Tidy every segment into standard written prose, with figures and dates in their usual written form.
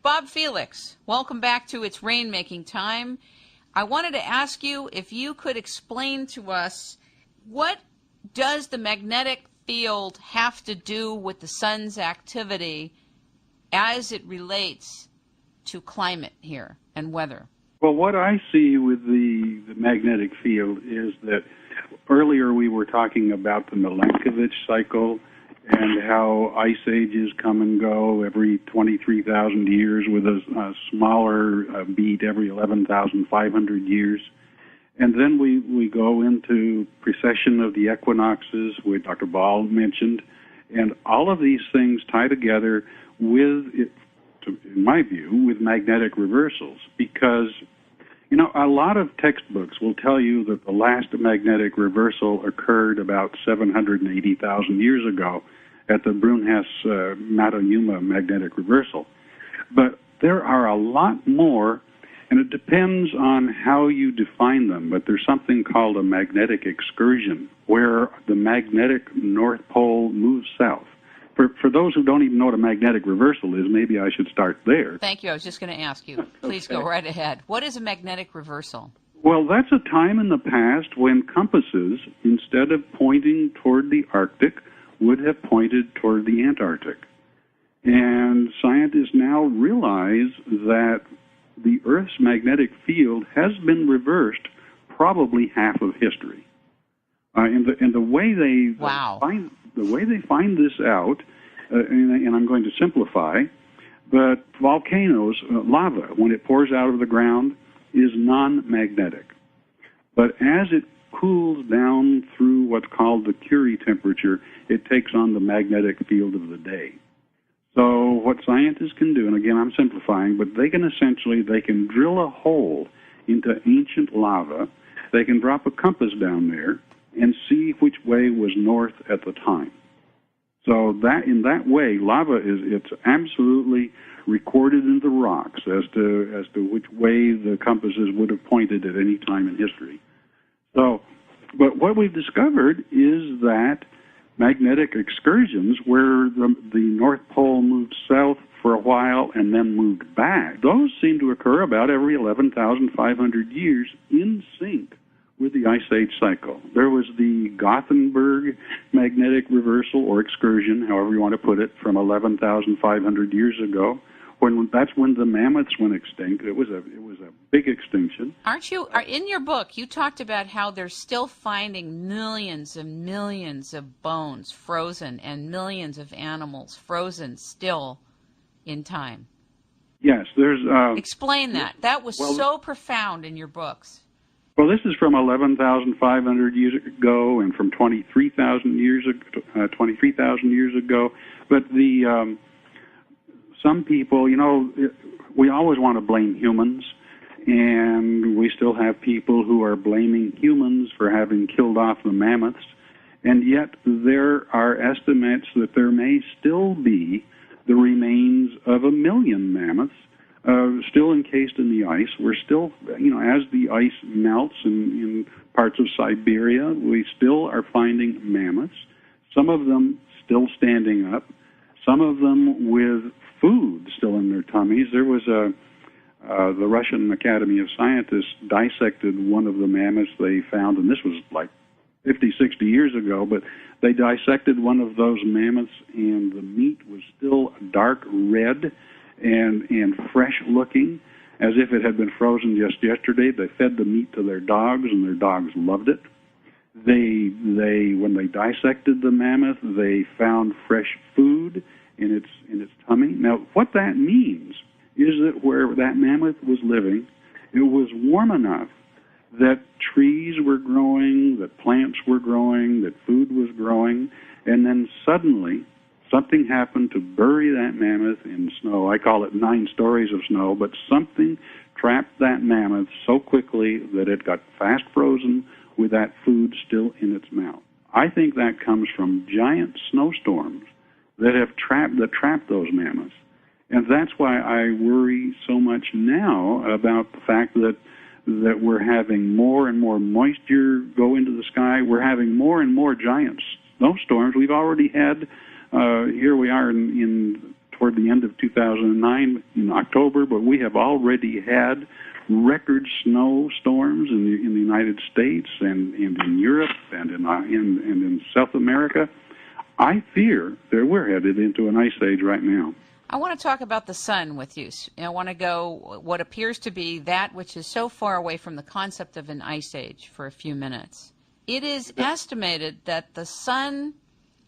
Bob Felix, welcome back to It's Rainmaking Time. I wanted to ask you if you could explain to us, what does the magnetic field have to do with the sun's activity as it relates to climate here and weather? Well, what I see with the magnetic field is that earlier we were talking about the Milankovitch cycle and how ice ages come and go every 23,000 years with a smaller beat every 11,500 years. And then we go into precession of the equinoxes, which Dr. Ball mentioned, and all of these things tie together with, in my view, with magnetic reversals, because a lot of textbooks will tell you that the last magnetic reversal occurred about 780,000 years ago at the Brunhess-Matoyuma magnetic reversal. But there are a lot more, and it depends on how you define them, but there's something called a magnetic excursion, where the magnetic North Pole moves south. For those who don't even know what a magnetic reversal is, maybe I should start there. Thank you. I was just going to ask you. Please go right ahead. What is a magnetic reversal? Well, that's a time in the past when compasses, instead of pointing toward the Arctic, would have pointed toward the Antarctic. And scientists now realize that the Earth's magnetic field has been reversed probably half of history. And the way they find this out, and I'm going to simplify, but volcanoes, lava, when it pours out of the ground, is non-magnetic. But as it cools down through what's called the Curie temperature, it takes on the magnetic field of the day. So what scientists can do, and again I'm simplifying, but they can drill a hole into ancient lava, they can drop a compass down there and see which way was north at the time. So that in that way, lava it's absolutely recorded in the rocks as to which way the compasses would have pointed at any time in history. So, but what we've discovered is that magnetic excursions, where the North Pole moved south for a while and then moved back, those seem to occur about every 11,500 years in sync with the Ice Age cycle. There was the Gothenburg magnetic reversal or excursion, however you want to put it, from 11,500 years ago. That's when the mammoths went extinct. It was a big extinction. In your book, you talked about how they're still finding millions and millions of bones frozen and millions of animals frozen still in time. Yes, there's... Explain that. That was so profound in your books. Well, this is from 11,500 years ago and from 23,000 years ago. But some people, we always want to blame humans, and we still have people who are blaming humans for having killed off the mammoths. And yet there are estimates that there may still be the remains of 1 million mammoths still encased in the ice. We're still, as the ice melts in parts of Siberia, we still are finding mammoths, some of them still standing up, some of them with food still in their tummies. There was the Russian Academy of Scientists dissected one of the mammoths they found, and this was like 50, 60 years ago, but they dissected one of those mammoths, and the meat was still dark red and fresh looking, as if it had been frozen just yesterday. They fed the meat to their dogs, and their dogs loved it. When they dissected the mammoth, they found fresh food in its tummy. Now, what that means is that where that mammoth was living, it was warm enough that trees were growing, that plants were growing, that food was growing, and then suddenly something happened to bury that mammoth in snow. I call it 9 stories of snow, but something trapped that mammoth so quickly that it got fast frozen with that food still in its mouth. I think that comes from giant snowstorms that trapped those mammoths. And that's why I worry so much now about the fact that we're having more and more moisture go into the sky. We're having more and more giant snowstorms. We've already had, here we are in toward the end of 2009 in October, but we have already had record snowstorms in the United States and in Europe and in South America. I fear that we're headed into an ice age right now. I want to talk about the sun with you. I want to go what appears to be that which is so far away from the concept of an ice age for a few minutes. It is estimated that the sun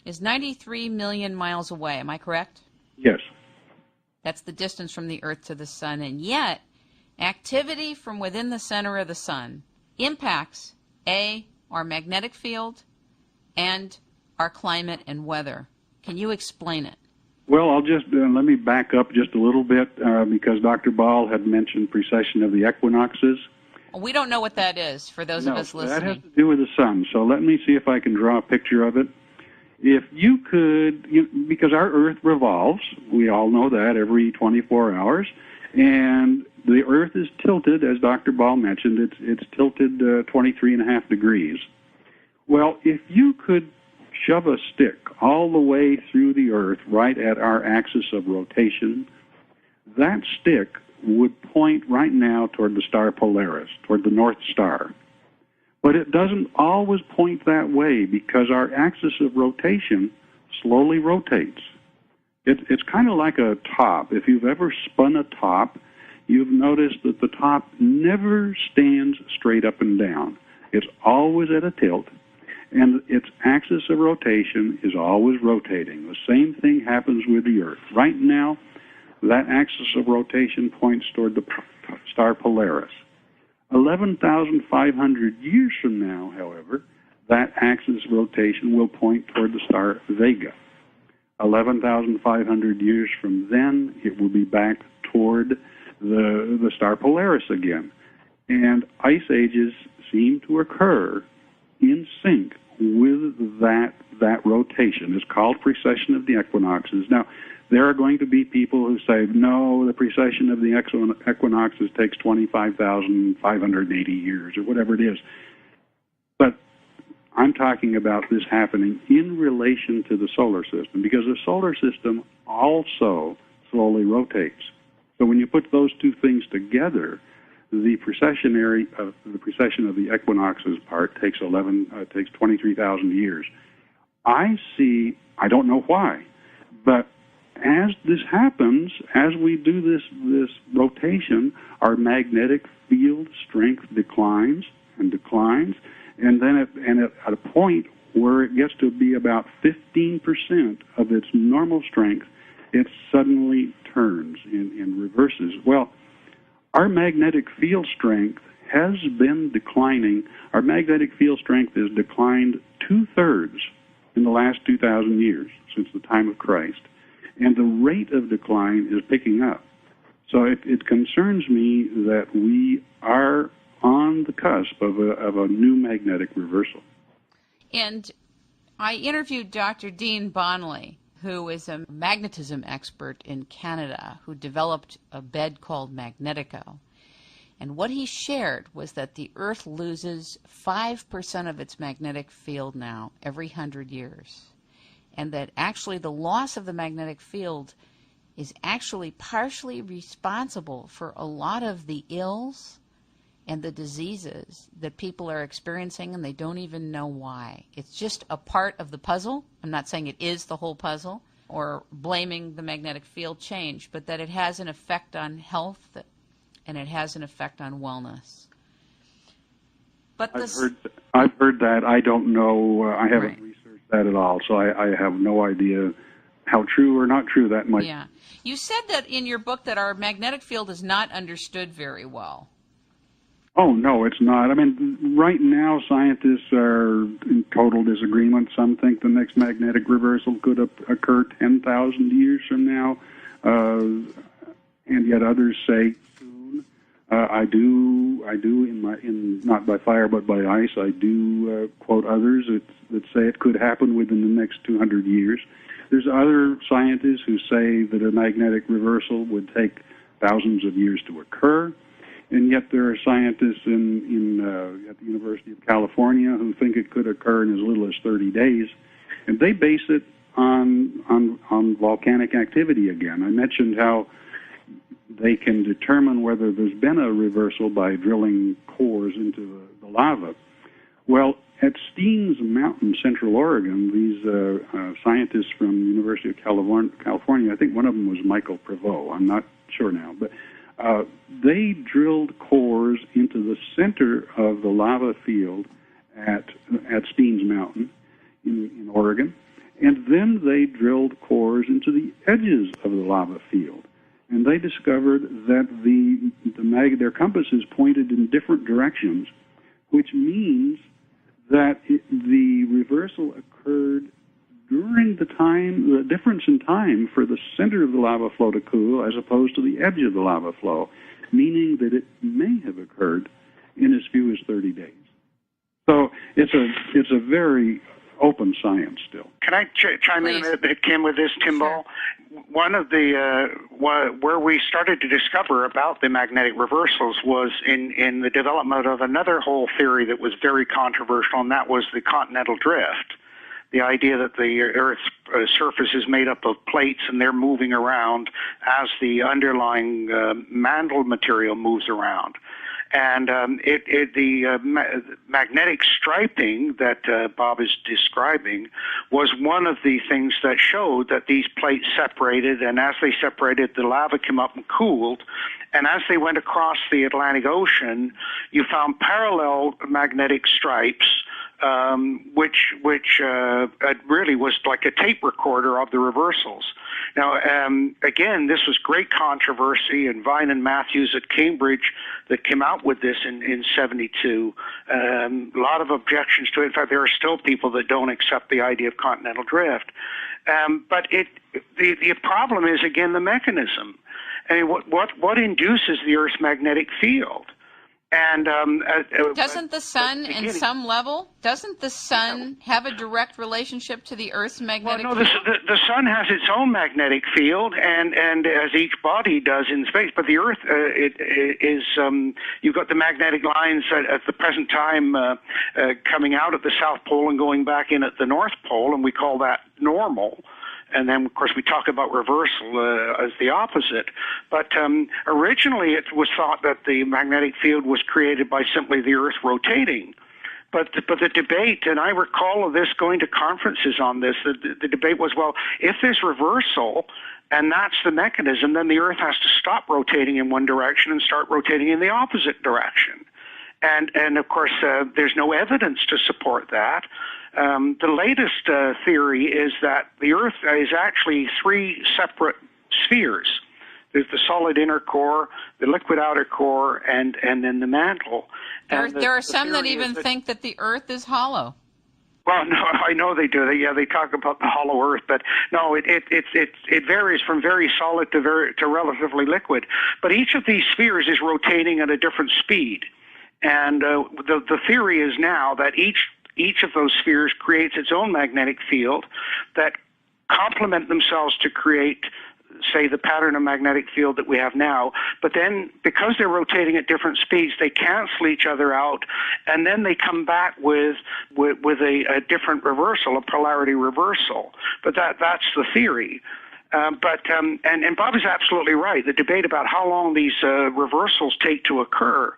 is 93 million miles away. Am I correct? Yes. That's the distance from the Earth to the sun. And yet, activity from within the center of the sun impacts, A, our magnetic field, and our climate and weather. Can you explain it? Well, I'll just let me back up just a little bit because Dr. Ball had mentioned precession of the equinoxes. We don't know what that is for those of us listening. That has to do with the sun. So let me see if I can draw a picture of it. If you could, because our Earth revolves, we all know that, every 24 hours, and the Earth is tilted, as Dr. Ball mentioned, it's tilted 23.5 degrees. Well, if you could shove a stick all the way through the Earth right at our axis of rotation, that stick would point right now toward the star Polaris, toward the North Star. But it doesn't always point that way because our axis of rotation slowly rotates. It's kind of like a top. If you've ever spun a top, you've noticed that the top never stands straight up and down. It's always at a tilt, and its axis of rotation is always rotating. The same thing happens with the Earth. Right now, that axis of rotation points toward the star Polaris. 11,500 years from now, however, that axis of rotation will point toward the star Vega. 11,500 years from then, it will be back toward the star Polaris again. And ice ages seem to occur in sync with that rotation. It's called precession of the equinoxes. Now, there are going to be people who say, no, the precession of the equinoxes takes 25,580 years or whatever it is. But I'm talking about this happening in relation to the solar system because the solar system also slowly rotates. So when you put those two things together, the precession of the equinoxes part takes 23,000 years. I don't know why, but as this happens, as we do this rotation, our magnetic field strength declines, and then at a point where it gets to be about 15% of its normal strength, it suddenly turns and reverses. Well, our magnetic field strength has been declining. Our magnetic field strength has declined 2/3 in the last 2,000 years, since the time of Christ. And the rate of decline is picking up. So it concerns me that we are on the cusp of a new magnetic reversal. And I interviewed Dr. Dean Bonley, who is a magnetism expert in Canada, who developed a bed called Magnetico. And what he shared was that the Earth loses 5% of its magnetic field now every 100 years. And that actually the loss of the magnetic field is actually partially responsible for a lot of the ills and the diseases that people are experiencing, and they don't even know why. It's just a part of the puzzle. I'm not saying it is the whole puzzle or blaming the magnetic field change, but that it has an effect on health and it has an effect on wellness. But I've heard that. I don't know. I haven't researched that at all, so I have no idea how true or not true that might be. Yeah. You said that in your book that our magnetic field is not understood very well. Oh, no, it's not. I mean, right now scientists are in total disagreement. Some think the next magnetic reversal could occur 10,000 years from now, and yet others say soon. I do in not by fire but by ice. I do quote others that say it could happen within the next 200 years. There's other scientists who say that a magnetic reversal would take thousands of years to occur. And yet there are scientists at the University of California who think it could occur in as little as 30 days. And they base it on volcanic activity again. I mentioned how they can determine whether there's been a reversal by drilling cores into the lava. Well, at Steens Mountain, Central Oregon, these scientists from the University of California, I think one of them was Michael Prevost, I'm not sure now, but they drilled cores into the center of the lava field at Steens Mountain in Oregon, and then they drilled cores into the edges of the lava field. And they discovered that their compasses pointed in different directions, which means that the reversal occurred during the difference in time for the center of the lava flow to cool as opposed to the edge of the lava flow, meaning that it may have occurred in as few as 30 days. So it's a very open science still. Can I chime in a bit, Kim, with this, Tim Ball? One of the where we started to discover about the magnetic reversals was in the development of another whole theory that was very controversial, and that was the continental drift. The idea that the Earth's surface is made up of plates and they're moving around as the underlying mantle material moves around. And the magnetic striping that Bob is describing was one of the things that showed that these plates separated, and as they separated, the lava came up and cooled. And as they went across the Atlantic Ocean, you found parallel magnetic stripes, which really was like a tape recorder of the reversals. Now, again, this was great controversy, and Vine and Matthews at Cambridge that came out with this in 72. A lot of objections to it. In fact, there are still people that don't accept the idea of continental drift. But the problem is, again, the mechanism. I mean, what induces the Earth's magnetic field? And doesn't the sun, in some level, have a direct relationship to the Earth's magnetic field? The sun has its own magnetic field, and as each body does in space. But the Earth, you've got the magnetic lines at the present time coming out at the South Pole and going back in at the North Pole, and we call that normal. And then, of course, we talk about reversal as the opposite. But originally it was thought that the magnetic field was created by simply the Earth rotating. But the debate, and I recall of this going to conferences on this, the debate was, well, if there's reversal, and that's the mechanism, then the Earth has to stop rotating in one direction and start rotating in the opposite direction. And of course, there's no evidence to support that. The latest theory is that the Earth is actually three separate spheres. There's the solid inner core, the liquid outer core, and then the mantle. There are some that even think that the Earth is hollow. Well, no, I know they do. They talk about the hollow Earth, but no, it varies from very solid to relatively liquid. But each of these spheres is rotating at a different speed. And the theory is now that each of those spheres creates its own magnetic field that complement themselves to create, say, the pattern of magnetic field that we have now. But then, because they're rotating at different speeds, they cancel each other out, and then they come back with a different reversal, a polarity reversal. But that's the theory. And Bob is absolutely right. The debate about how long these reversals take to occur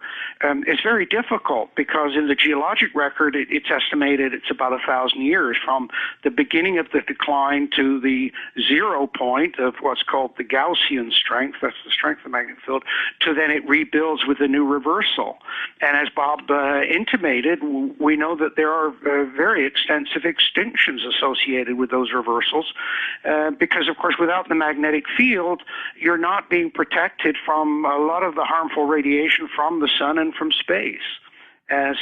is very difficult, because in the geologic record, it's estimated it's about 1,000 years from the beginning of the decline to the 0 point of what's called the Gaussian strength, that's the strength of the magnetic field, to then it rebuilds with a new reversal. And as Bob intimated, we know that there are very extensive extinctions associated with those reversals, because, of course, without the magnetic field, you're not being protected from a lot of the harmful radiation from the sun and from space.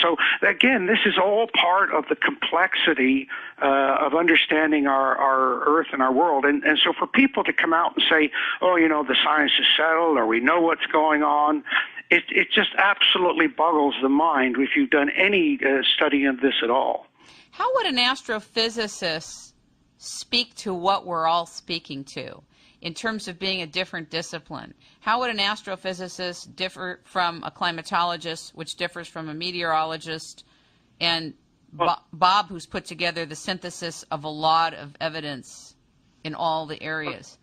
So, again, this is all part of the complexity of understanding our Earth and our world. And so for people to come out and say, oh, the science is settled, or we know what's going on, it just absolutely boggles the mind if you've done any study of this at all. How would an astrophysicist speak to what we're all speaking to in terms of being a different discipline? How would an astrophysicist differ from a climatologist, which differs from a meteorologist? And Bob, who's put together the synthesis of a lot of evidence in all the areas.